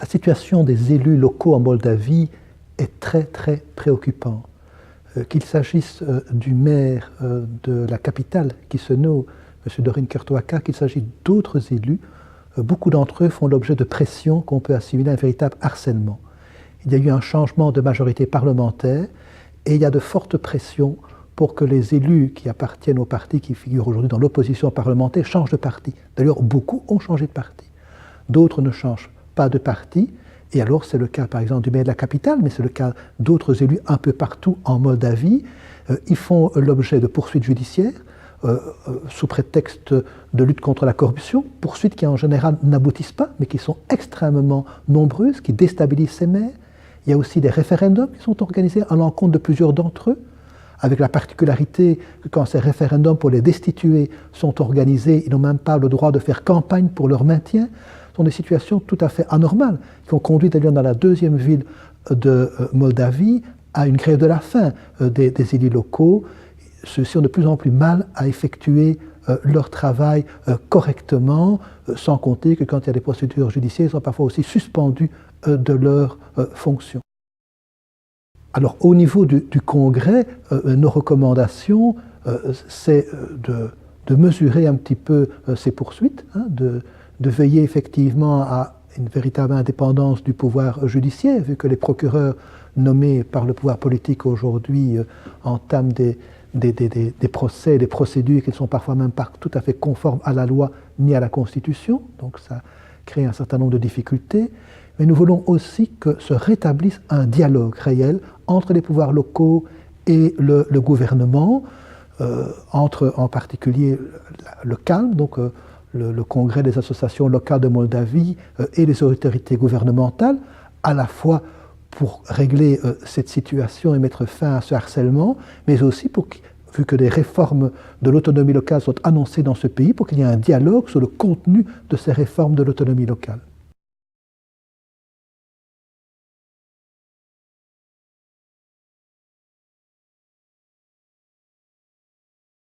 La situation des élus locaux en Moldavie est très très préoccupante. Qu'il s'agisse du maire de la capitale qui se nomme M. Dorin Kurtoaka, qu'il s'agisse d'autres élus, beaucoup d'entre eux font l'objet de pressions qu'on peut assimiler à un véritable harcèlement. Il y a eu un changement de majorité parlementaire et il y a de fortes pressions pour que les élus qui appartiennent au parti qui figurent aujourd'hui dans l'opposition parlementaire changent de parti. D'ailleurs, beaucoup ont changé de parti. D'autres ne changent pas de parti. Et alors, c'est le cas, par exemple, du maire de la capitale, mais c'est le cas d'autres élus un peu partout en Moldavie. Ils font l'objet de poursuites judiciaires sous prétexte de lutte contre la corruption, poursuites qui en général n'aboutissent pas, mais qui sont extrêmement nombreuses, qui déstabilisent ces maires. Il y a aussi des référendums qui sont organisés à l'encontre de plusieurs d'entre eux, avec la particularité que quand ces référendums pour les destituer sont organisés, ils n'ont même pas le droit de faire campagne pour leur maintien. Ce sont des situations tout à fait anormales, qui ont conduit d'ailleurs dans la deuxième ville de Moldavie à une grève de la faim des élus locaux. Ceux-ci ont de plus en plus mal à effectuer leur travail correctement, sans compter que quand il y a des procédures judiciaires, ils sont parfois aussi suspendus de leurs fonctions. Alors au niveau du Congrès, nos recommandations, c'est de mesurer un petit peu ces poursuites, hein, de veiller effectivement à une véritable indépendance du pouvoir judiciaire, vu que les procureurs nommés par le pouvoir politique aujourd'hui entament des procès, des procédures qui ne sont parfois même pas tout à fait conformes à la loi ni à la Constitution, donc ça crée un certain nombre de difficultés. Mais nous voulons aussi que se rétablisse un dialogue réel entre les pouvoirs locaux et le gouvernement, entre en particulier le CALM, donc le Congrès des associations locales de Moldavie et les autorités gouvernementales, à la fois pour régler cette situation et mettre fin à ce harcèlement, mais aussi pour, vu que des réformes de l'autonomie locale sont annoncées dans ce pays, pour qu'il y ait un dialogue sur le contenu de ces réformes de l'autonomie locale.